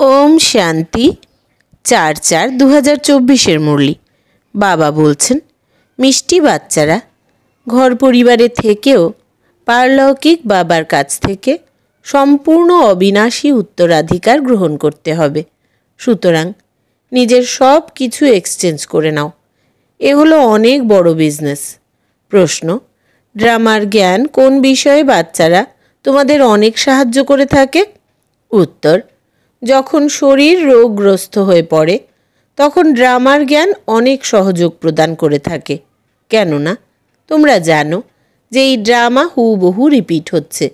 ওম শান্তি। 4/4/2024 মুরলি। বাবা বলছেন, মিষ্টি বাচ্চারা, ঘর পরিবারে থেকেও পারলৌকিক বাবার কাছ থেকে সম্পূর্ণ অবিনাশী উত্তরাধিকার গ্রহণ করতে হবে। সুতরাং নিজের সব কিছু এক্সচেঞ্জ করে নাও। এ হলো অনেক বড় বিজনেস। প্রশ্ন, ড্রামার জ্ঞান কোন বিষয়ে বাচ্চারা তোমাদের অনেক সাহায্য করে থাকে? উত্তর, যখন শরীর রোগগ্রস্ত হয়ে পড়ে তখন ড্রামার জ্ঞান অনেক সহযোগ প্রদান করে থাকে। কেননা তোমরা জানো যে এই ড্রামা হুবহু রিপিট হচ্ছে।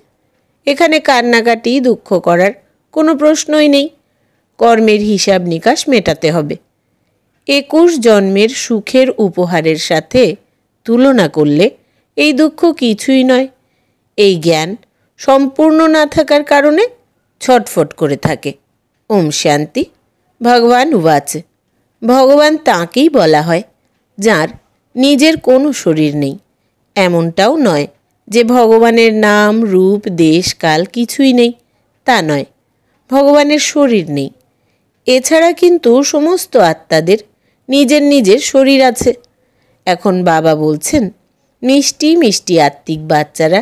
এখানে কান্নাকাটি দুঃখ করার কোনো প্রশ্নই নেই। কর্মের হিসাব নিকাশ মেটাতে হবে। 21 জন্মের সুখের উপহারের সাথে তুলনা করলে এই দুঃখ কিছুই নয়। এই জ্ঞান সম্পূর্ণ না থাকার কারণে ছটফট করে থাকে। ওম শান্তি। ভগবান উবাচ, ভগবান তাঁকেই বলা হয় যার নিজের কোনো শরীর নেই। এমনটাও নয় যে ভগবানের নাম রূপ দেশ কাল কিছুই নেই, তা নয়। ভগবানের শরীর নেই। এছাড়া কিন্তু সমস্ত আত্মাদের নিজের নিজের শরীর আছে। এখন বাবা বলছেন, মিষ্টি মিষ্টি আত্মিক বাচ্চারা,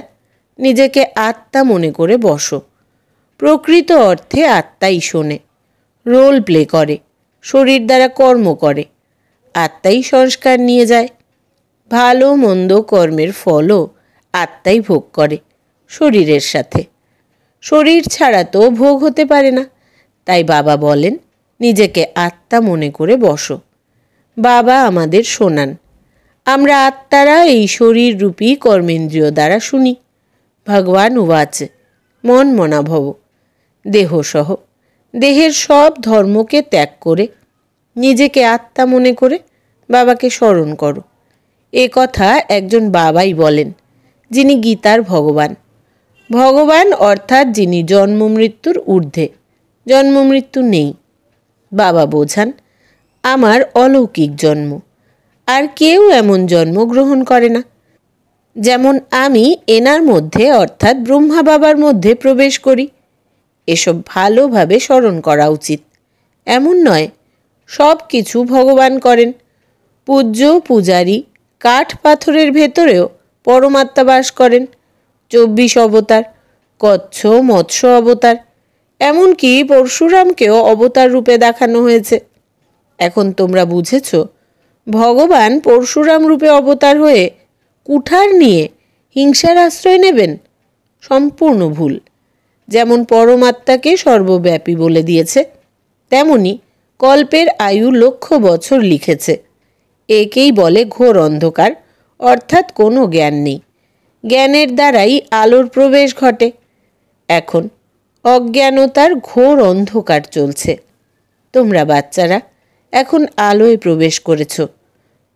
নিজেকে আত্মা মনে করে বসো। প্রকৃত অর্থে আত্মাই শোনে, রোল প্লে করে, শরীর দ্বারা কর্ম করে। আত্মাই সংস্কার নিয়ে যায়। ভালো মন্দ কর্মের ফলও আত্মাই ভোগ করে শরীরের সাথে। শরীর ছাড়া তো ভোগ হতে পারে না। তাই বাবা বলেন, নিজেকে আত্মা মনে করে বসো। বাবা আমাদের শোনান। আমরা আত্মারা এই শরীর রূপী কর্মেন্দ্রিয় দ্বারা শুনি। ভগবান উবাচ, মন মনা ভব। দেহসহ দেহের সব ধর্মকে ত্যাগ করে নিজেকে আত্মা মনে করে বাবাকে স্মরণ করো। এ কথা একজন বাবাই বলেন, যিনি গীতার ভগবান। ভগবান অর্থাৎ যিনি জন্ম মৃত্যুর ঊর্ধ্বে। জন্ম মৃত্যু নেই। বাবা বোঝান, আমার অলৌকিক জন্ম। আর কেউ এমন জন্ম গ্রহণ করে না। যেমন আমি এনার মধ্যে অর্থাৎ ব্রহ্মা বাবার মধ্যে প্রবেশ করি। এসব ভালোভাবে স্মরণ করা উচিত। এমন নয় সব কিছু ভগবান করেন। পূজ্য পূজারী কাঠ পাথরের ভেতরেও পরমাত্মা বাস করেন। 24 অবতার, কচ্ছ মৎস্য অবতার, এমনকি পরশুরামকেও অবতার রূপে দেখানো হয়েছে। এখন তোমরা বুঝেছ ভগবান পরশুরাম রূপে অবতার হয়ে কুঠার নিয়ে হিংসার আশ্রয় নেবেন? সম্পূর্ণ ভুল। যেমন পরমাত্মাকে সর্বব্যাপী বলে দিয়েছে, তেমনি কল্পের আয়ু লক্ষ বছর লিখেছে। একেই বলে ঘোর অন্ধকার, অর্থাৎ কোনো জ্ঞান নেই। জ্ঞানের দ্বারাই আলোর প্রবেশ ঘটে। এখন অজ্ঞানতার ঘোর অন্ধকার চলছে। তোমরা বাচ্চারা এখন আলোয় প্রবেশ করেছ।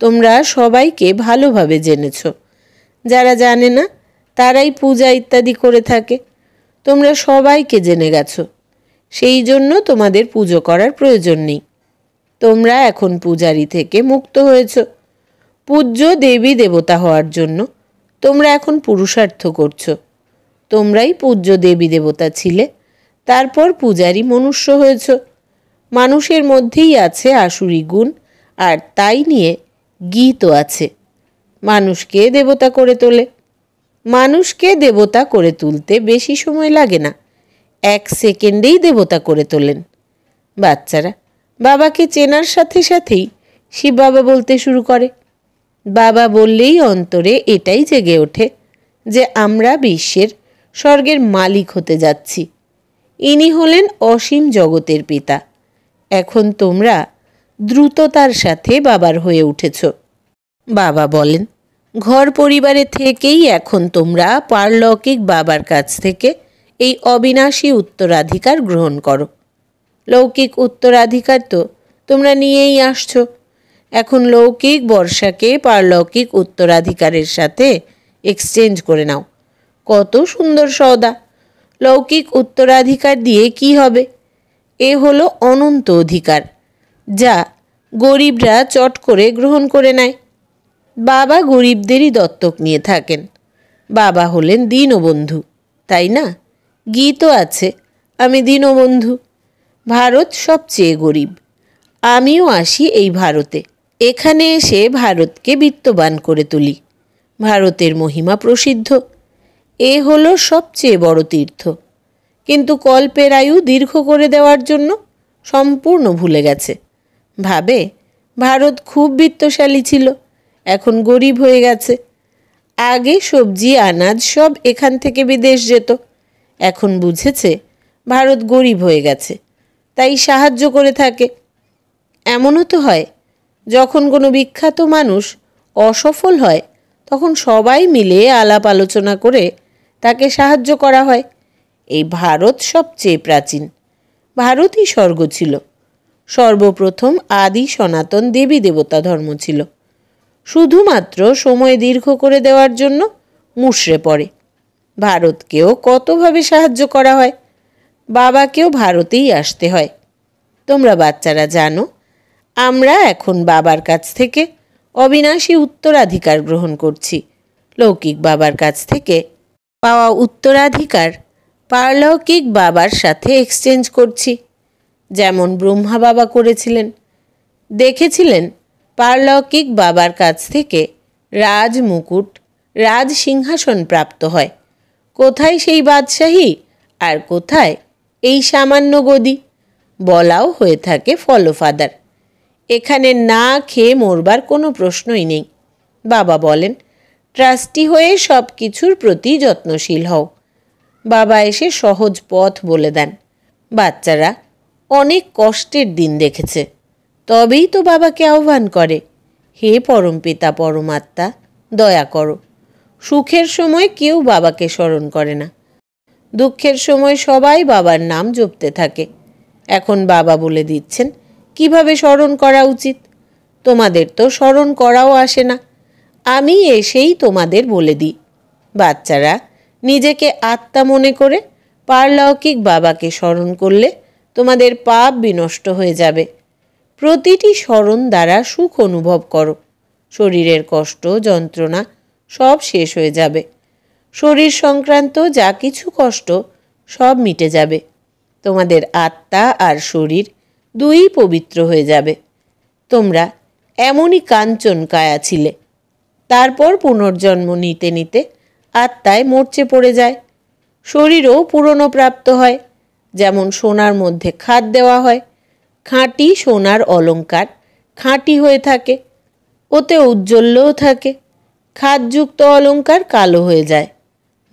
তোমরা সবাইকে ভালোভাবে জেনেছ। যারা জানে না তারাই পূজা ইত্যাদি করে থাকে। তোমরা সবাইকে জেনে গেছ, সেই জন্য তোমাদের পুজো করার প্রয়োজন নেই। তোমরা এখন পূজারী থেকে মুক্ত হয়েছ। পূজ্য দেবী দেবতা হওয়ার জন্য তোমরা এখন পুরুষার্থ করছ। তোমরাই পূজ্য দেবী দেবতা ছিলে, তারপর পূজারী মনুষ্য হয়েছ। মানুষের মধ্যেই আছে আসুরি গুণ, আর তাই নিয়ে গীতও আছে। মানুষকে দেবতা করে তোলে। মানুষকে দেবতা করে তুলতে বেশি সময় লাগে না, 1 সেকেন্ডেই দেবতা করে তোলেন। বাচ্চারা বাবাকে চেনার সাথে সাথেই শিব বাবা বলতে শুরু করে। বাবা বললেই অন্তরে এটাই জেগে ওঠে যে আমরা বিশ্বের স্বর্গের মালিক হতে যাচ্ছি। ইনি হলেন অসীম জগতের পিতা। এখন তোমরা দ্রুততার সাথে বাবার হয়ে উঠেছ। বাবা বলেন, ঘর পরিবারে থেকেই এখন তোমরা পারলৌকিক বাবার কাছ থেকে এই অবিনাশী উত্তরাধিকার গ্রহণ করো। লৌকিক উত্তরাধিকার তো তোমরা নিয়েই আসছো। এখন লৌকিক বর্ষাকে পারলৌকিক উত্তরাধিকারের সাথে এক্সচেঞ্জ করে নাও। কত সুন্দর সওদা! লৌকিক উত্তরাধিকার দিয়ে কি হবে? এ হলো অনন্ত অধিকার, যা গরিবরা চট করে গ্রহণ করে নেয়। বাবা গরিবদেরই দত্তক নিয়ে থাকেন। বাবা হলেন দীনবন্ধু, তাই না? গীতও আছে, আমি দীনবন্ধু। ভারত সবচেয়ে গরিব। আমিও আসি এই ভারতে। এখানে এসে ভারতকে বিত্তবান করে তুলি। ভারতের মহিমা প্রসিদ্ধ। এ হলো সবচেয়ে বড় তীর্থ। কিন্তু কল্পের আয়ু দীর্ঘ করে দেওয়ার জন্য সম্পূর্ণ ভুলে গেছে। ভাবে ভারত খুব বিত্তশালী ছিল, এখন গরিব হয়ে গেছে। আগে সবজি আনাজ সব এখান থেকে বিদেশ যেত, এখন বুঝেছে ভারত গরিব হয়ে গেছে, তাই সাহায্য করে থাকে। এমনও তো হয়, যখন কোনো বিখ্যাত মানুষ অসফল হয় তখন সবাই মিলে আলাপ আলোচনা করে তাকে সাহায্য করা হয়। এই ভারত সবচেয়ে প্রাচীন। ভারতই স্বর্গ ছিল। সর্বপ্রথম আদি সনাতন দেবী দেবতা ধর্ম ছিল। শুধুমাত্র সময় দীর্ঘ করে দেওয়ার জন্য মুষড়ে পড়ে। ভারতকেও কতভাবে সাহায্য করা হয়। বাবাকেও ভারতেই আসতে হয়। তোমরা বাচ্চারা জানো, আমরা এখন বাবার কাছ থেকে অবিনাশী উত্তরাধিকার গ্রহণ করছি। লৌকিক বাবার কাছ থেকে পাওয়া উত্তরাধিকার পারলৌকিক বাবার সাথে এক্সচেঞ্জ করছি, যেমন ব্রহ্মা বাবা করেছিলেন। দেখেছিলেন পারলৌকিক বাবার কাছ থেকে রাজ মুকুট, রাজ সিংহাসন প্রাপ্ত হয়। কোথায় সেই বাদশাহী আর কোথায় এই সামান্য গদি? বলাও হয়ে থাকে ফলোফাদার। এখানে না খেয়ে মরবার কোনো প্রশ্নই নেই। বাবা বলেন, ট্রাস্টি হয়ে সব কিছুর প্রতি যত্নশীল হও। বাবা এসে সহজ পথ বলে দেন। বাচ্চারা অনেক কষ্টের দিন দেখেছে, তবেই তো বাবাকে আহ্বান করে, হে পরমপিতা পরমাত্মা, দয়া করো। সুখের সময় কেউ বাবাকে স্মরণ করে না, দুঃখের সময় সবাই বাবার নাম জপতে থাকে। এখন বাবা বলে দিচ্ছেন কিভাবে স্মরণ করা উচিত। তোমাদের তো স্মরণ করাও আসে না, আমি এসেই তোমাদের বলে দিই। বাচ্চারা নিজেকে আত্মা মনে করে পারলৌকিক বাবাকে স্মরণ করলে তোমাদের পাপ বিনষ্ট হয়ে যাবে। প্রতিটি স্মরণ দ্বারা সুখ অনুভব করো। শরীরের কষ্ট যন্ত্রণা সব শেষ হয়ে যাবে। শরীর সংক্রান্ত যা কিছু কষ্ট সব মিটে যাবে। তোমাদের আত্মা আর শরীর দুই পবিত্র হয়ে যাবে। তোমরা এমনই কাঞ্চন কায়া ছিলে। তারপর পুনর্জন্ম নিতে নিতে আত্মায় মরচে পড়ে যায়। শরীরও পুরনো প্রাপ্ত হয়। যেমন সোনার মধ্যে খাদ দেওয়া হয়, খাঁটি সোনার অলঙ্কার খাঁটি হয়ে থাকে, ওতে উজ্জ্বল্যও থাকে। খাদযুক্ত অলঙ্কার কালো হয়ে যায়।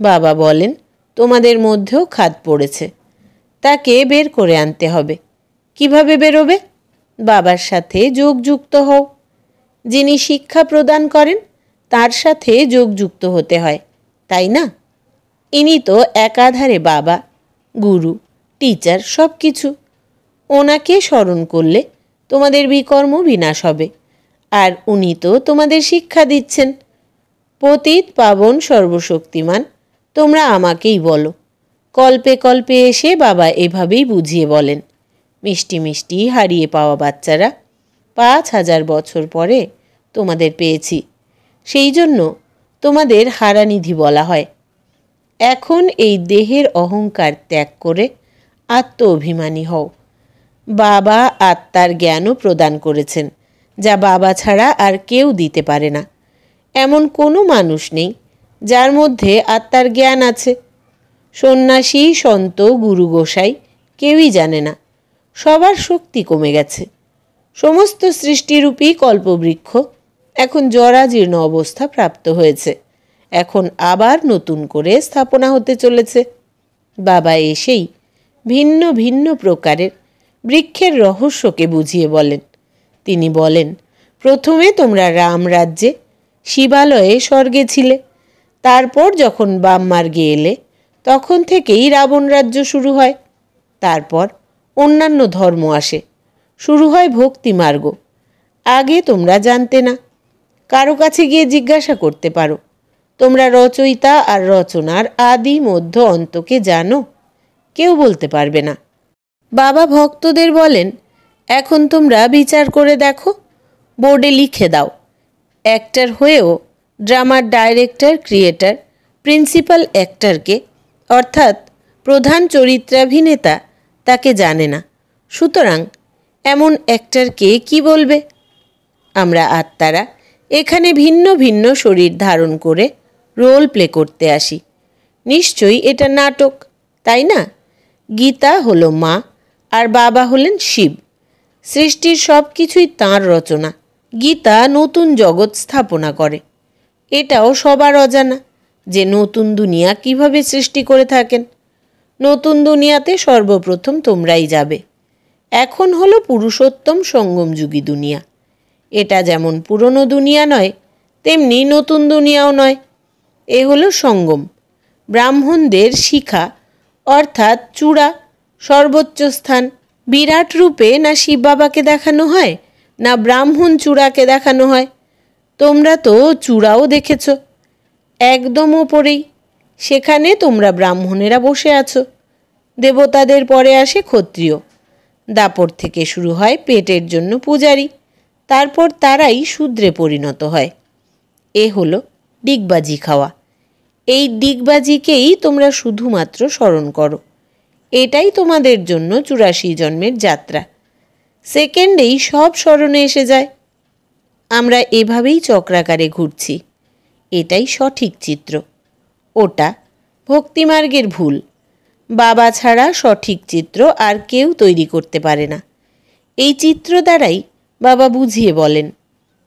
বাবা বলেন, তোমাদের মধ্যেও খাদ পড়েছে, তাকে বের করে আনতে হবে। কিভাবে বেরোবে? বাবার সাথে যোগযুক্ত হও। যিনি শিক্ষা প্রদান করেন তার সাথে যোগযুক্ত হতে হয়, তাই না? ইনি তো একাধারে বাবা, গুরু, টিচার, সব কিছু। ওনাকে স্মরণ করলে তোমাদের বিকর্ম বিনাশ হবে। আর উনি তো তোমাদের শিক্ষা দিচ্ছেন। পতিত পাবন সর্বশক্তিমান, তোমরা আমাকেই বলো। কল্পে কল্পে এসে বাবা এভাবেই বুঝিয়ে বলেন। মিষ্টি মিষ্টি হারিয়ে পাওয়া বাচ্চারা, 5000 বছর পরে তোমাদের পেয়েছি, সেই জন্য তোমাদের হারানিধি বলা হয়। এখন এই দেহের অহংকার ত্যাগ করে আত্ম অভিমানী হও। বাবা আত্মার জ্ঞানও প্রদান করেছেন, যা বাবা ছাড়া আর কেউ দিতে পারে না। এমন কোনো মানুষ নেই যার মধ্যে আত্মার জ্ঞান আছে। সন্ন্যাসী, সন্ত, গুরু, গোসাই কেউই জানে না। সবার শক্তি কমে গেছে। সমস্ত সৃষ্টিরূপী কল্পবৃক্ষ এখন জরাজীর্ণ অবস্থা প্রাপ্ত হয়েছে। এখন আবার নতুন করে স্থাপনা হতে চলেছে। বাবা এসেই ভিন্ন ভিন্ন প্রকারের বৃক্ষের রহস্যকে বুঝিয়ে বলেন। তিনি বলেন, প্রথমে তোমরা রাম রাজ্যে শিবালয়ে স্বর্গে ছিলে। তারপর যখন বামমার্গে এলে তখন থেকেই রাবণ রাজ্য শুরু হয়। তারপর অন্যান্য ধর্ম আসে, শুরু হয় ভক্তি মার্গ। আগে তোমরা জানতে না। কারো কাছে গিয়ে জিজ্ঞাসা করতে পারো, তোমরা রচয়িতা আর রচনার আদি মধ্য অন্তকে জানো? কেউ বলতে পারবে না। বাবা ভক্তদের বলেন, এখন তোমরা বিচার করে দেখো, বোর্ডে লিখে দাও। অ্যাক্টর হয়েও ড্রামার ডাইরেক্টর, ক্রিয়েটর, প্রিন্সিপাল অ্যাক্টরকে, অর্থাৎ প্রধান চরিত্রাভিনেতা, তাকে জানে না। সুতরাং এমন একটারকে কি বলবে? আমরা আত্মারা এখানে ভিন্ন ভিন্ন শরীর ধারণ করে রোল প্লে করতে আসি। নিশ্চয়ই এটা নাটক, তাই না? গীতা হলো মা, আর বাবা হলেন শিব। সৃষ্টির সব কিছুই তাঁর রচনা। গীতা নতুন জগৎ স্থাপনা করে। এটাও সবার অজানা যে নতুন দুনিয়া কিভাবে সৃষ্টি করে থাকেন। নতুন দুনিয়াতে সর্বপ্রথম তোমরাই যাবে। এখন হলো পুরুষোত্তম সঙ্গমযুগী দুনিয়া। এটা যেমন পুরনো দুনিয়া নয়, তেমনি নতুন দুনিয়াও নয়। এ হলো সঙ্গম। ব্রাহ্মণদের শিখা অর্থাৎ চূড়া, সর্বোচ্চ স্থান। বিরাট রূপে না শিব বাবাকে দেখানো হয়, না ব্রাহ্মণ চূড়াকে দেখানো হয়। তোমরা তো চূড়াও দেখেছ, একদম ওপরেই। সেখানে তোমরা ব্রাহ্মণেরা বসে আছো। দেবতাদের পরে আসে ক্ষত্রিয়। দাপর থেকে শুরু হয় পেটের জন্য পূজারী, তারপর তারাই শূদ্রে পরিণত হয়। এ হলো ডিগবাজি খাওয়া। এই ডিগবাজিকেই তোমরা শুধুমাত্র স্মরণ করো। এটাই তোমাদের জন্য 84 জন্মের যাত্রা। সেকেন্ডেই সব স্মরণে এসে যায়। আমরা এভাবেই চক্রাকারে ঘুরছি। এটাই সঠিক চিত্র। ওটা ভক্তিমার্গের ভুল। বাবা ছাড়া সঠিক চিত্র আর কেউ তৈরি করতে পারে না। এই চিত্র দ্বারাই বাবা বুঝিয়ে বলেন,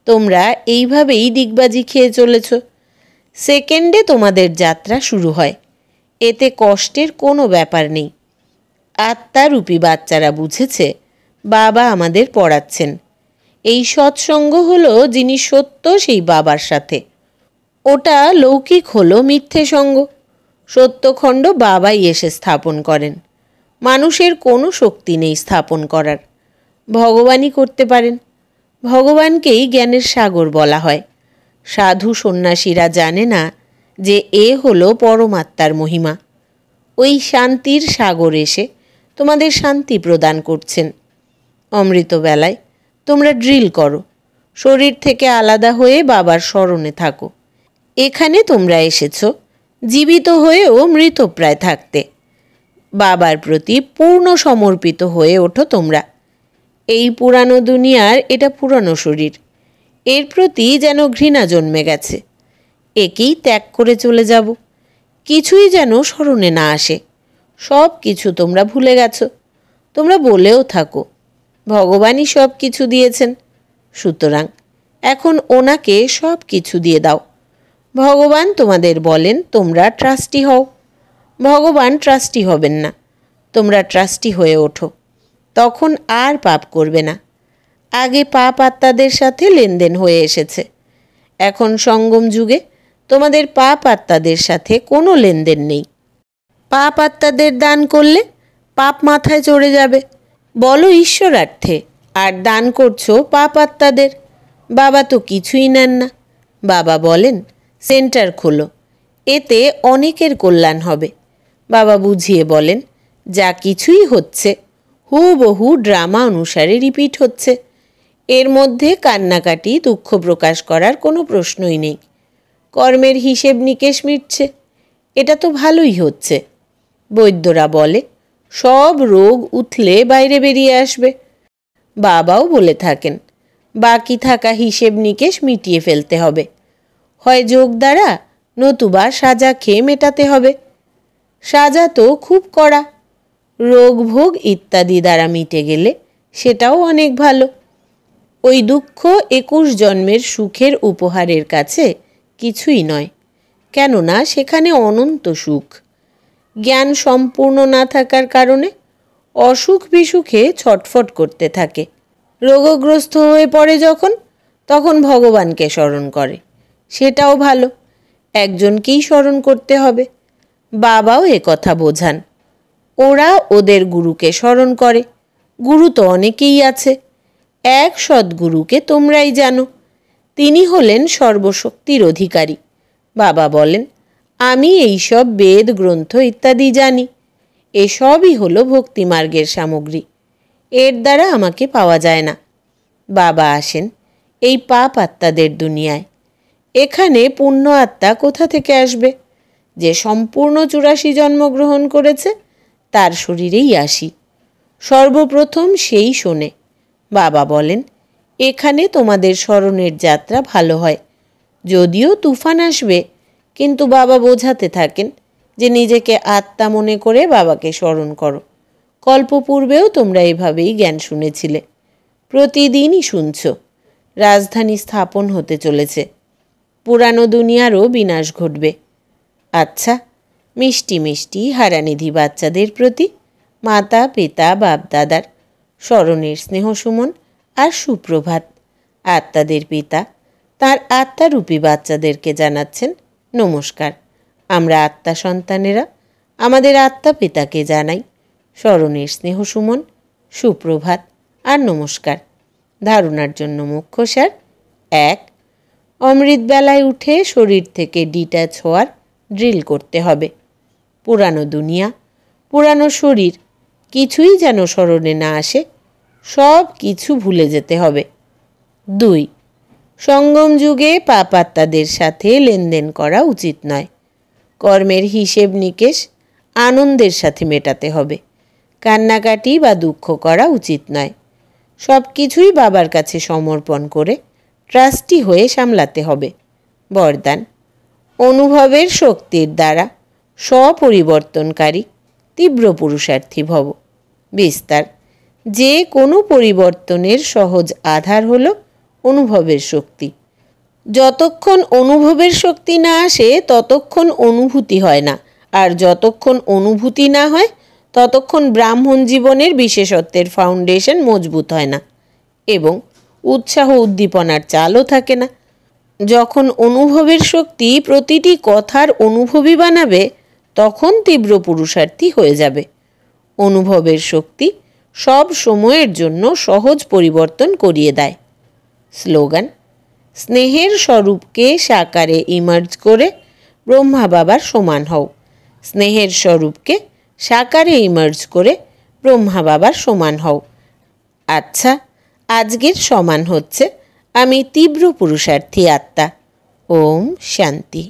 তোমরা এইভাবেই ডিগবাজি খেয়ে চলেছ। সেকেন্ডে তোমাদের যাত্রা শুরু হয়। এতে কষ্টের কোনো ব্যাপার নেই। আত্মারূপী বাচ্চারা বুঝেছে বাবা আমাদের পড়াচ্ছেন। এই সৎসঙ্গ হলো যিনি সত্য সেই বাবার সাথে। ওটা লৌকিক হলো মিথ্যে সঙ্গ। সত্যখণ্ড বাবাই এসে স্থাপন করেন। মানুষের কোনো শক্তি নেই স্থাপন করার। ভগবানই করতে পারেন। ভগবানকেই জ্ঞানের সাগর বলা হয়। সাধু সন্ন্যাসীরা জানে না যে এ হলো পরমাত্মার মহিমা। ওই শান্তির সাগর এসে তোমাদের শান্তি প্রদান করছেন। অমৃতবেলায় তোমরা ড্রিল করো, শরীর থেকে আলাদা হয়ে বাবার স্মরণে থাকো। এখানে তোমরা এসেছো জীবিত হয়েও মৃতপ্রায় থাকতে। বাবার প্রতি পূর্ণ সমর্পিত হয়ে ওঠো তোমরা। এই পুরানো দুনিয়ার এটা পুরানো শরীর। এর প্রতি যেন ঘৃণা জন্মে গেছে। একেই ত্যাগ করে চলে যাব। কিছুই যেন স্মরণে না আসে। সব কিছু তোমরা ভুলে গেছো। তোমরা বলেও থাকো ভগবানই সব কিছু দিয়েছেন। সুতরাং এখন ওনাকে সব কিছু দিয়ে দাও। ভগবান তোমাদের বলেন তোমরা ট্রাস্টি হও। ভগবান ট্রাস্টি হবেন না। তোমরা ট্রাস্টি হয়ে ওঠো। তখন আর পাপ করবে না। আগে পাপ আত্মাদের সাথে লেনদেন হয়ে এসেছে। এখন সঙ্গম যুগে তোমাদের পাপ আত্মাদের সাথে কোনো লেনদেন নেই। পাপ আত্মাদের দান করলে পাপ মাথায় চড়ে যাবে। বলো ঈশ্বরার্থে, আর দান করছো পাপ আত্মাদের। বাবা তো কিছুই নেন না। বাবা বলেন সেন্টার খোলো, এতে অনেকের কল্যাণ হবে। বাবা বুঝিয়ে বলেন যা কিছুই হচ্ছে হুবহু ড্রামা অনুসারে রিপিট হচ্ছে। এর মধ্যে কান্নাকাটি দুঃখ প্রকাশ করার কোনো প্রশ্নই নেই। কর্মের হিসেব নিকেশ মিটছে। এটা তো ভালোই হচ্ছে। বৈদ্যরা বলে সব রোগ উথলে বাইরে বেরিয়ে আসবে। বাবাও বলে থাকেন বাকি থাকা হিসেব নিকেশ মিটিয়ে ফেলতে হবে। হয় যোগ দ্বারা, নতুবা সাজা খেয়ে মেটাতে হবে। সাজা তো খুব কড়া। রোগ ভোগ ইত্যাদি দ্বারা মিটে গেলে সেটাও অনেক ভালো। ওই দুঃখ 21 জন্মের সুখের উপহারের কাছে কিছুই নয়, কেননা সেখানে অনন্ত সুখ। জ্ঞান সম্পূর্ণ না থাকার কারণে অসুখ বিসুখে ছটফট করতে থাকে। রোগগ্রস্ত হয়ে পড়ে যখন, তখন ভগবানকে স্মরণ করে। সেটাও ভালো। একজনকেই স্মরণ করতে হবে। বাবাও কথা বোঝান। ওরা ওদের গুরুকে স্মরণ করে। গুরু তো অনেকেই আছে। এক সদ্গুরুকে তোমরাই জানো। তিনি হলেন সর্বশক্তির অধিকারী। বাবা বলেন আমি এইসব বেদ গ্রন্থ ইত্যাদি জানি। এসবই হলো ভক্তিমার্গের সামগ্রী। এর দ্বারা আমাকে পাওয়া যায় না। বাবা আসেন এই পাপ আত্মাদের দুনিয়ায়। এখানে পুণ্য আত্মা কোথা থেকে আসবে? যে সম্পূর্ণ 84 জন্মগ্রহণ করেছে তার শরীরেই আসি। সর্বপ্রথম সেই শোনে। বাবা বলেন, এখানে তোমাদের স্মরণের যাত্রা ভালো হয়। যদিও তুফান আসবে, কিন্তু বাবা বোঝাতে থাকেন যে নিজেকে আত্মা মনে করে বাবাকে স্মরণ করো। কল্পপূর্বেও তোমরা এভাবেই জ্ঞান শুনেছিলে, প্রতিদিনই শুনছ। রাজধানী স্থাপন হতে চলেছে, পুরানো দুনিয়ারও বিনাশ ঘটবে। আচ্ছা, মিষ্টি মিষ্টি হারানিধি বাচ্চাদের প্রতি মাতা পিতা বাপদাদার স্মরণের স্নেহসুমন আর সুপ্রভাত। আত্মাদের পিতা তার আত্মারূপী বাচ্চাদেরকে জানাচ্ছেন নমস্কার। আমরা আত্মা সন্তানেরা আমাদের আত্মা পিতাকে জানাই স্মরণের স্নেহসুমন, সুপ্রভাত আর নমস্কার। ধারণার জন্য মুখ্য সার: 1. অমৃতবেলায় উঠে শরীর থেকে ডিট্যাচ হওয়ার ড্রিল করতে হবে। পুরানো দুনিয়া, পুরানো শরীর কিছুই যেন স্মরণে না আসে, সব কিছু ভুলে যেতে হবে। 2. সঙ্গম যুগে পাপাত্মাদের সাথে লেনদেন করা উচিত নয়। কর্মের হিসেব নিকেশ আনন্দের সাথে মেটাতে হবে। কান্নাকাটি বা দুঃখ করা উচিত নয়। সব কিছুই বাবার কাছে সমর্পণ করে ট্রাস্টি হয়ে সামলাতে হবে। বরদান: অনুভবের শক্তির দ্বারা স্বপরিবর্তনকারী তীব্র পুরুষার্থী ভব। বিস্তার: যে কোনো পরিবর্তনের সহজ আধার হলো অনুভবের শক্তি। যতক্ষণ অনুভবের শক্তি না আসে ততক্ষণ অনুভূতি হয় না, আর যতক্ষণ অনুভূতি না হয় ততক্ষণ ব্রাহ্মণ জীবনের বিশেষত্বের ফাউন্ডেশন মজবুত হয় না এবং উৎসাহ উদ্দীপনার চালও থাকে না। যখন অনুভবের শক্তি প্রতিটি কথার অনুভবী বানাবে, তখন তীব্র পুরুষার্থী হয়ে যাবে। অনুভবের শক্তি সব সময়ের জন্য সহজ পরিবর্তন করিয়ে দেয়। স্লোগান: স্নেহের স্বরূপকে সাকারে ইমার্জ করে ব্রহ্মা বাবার সমান হও। স্নেহের স্বরূপকে সাকারে ইমার্জ করে ব্রহ্মা বাবার সমান হও। আচ্ছা, আজকের সমান হচ্ছে আমি তীব্র পুরুষার্থী আত্মা। ওম শান্তি।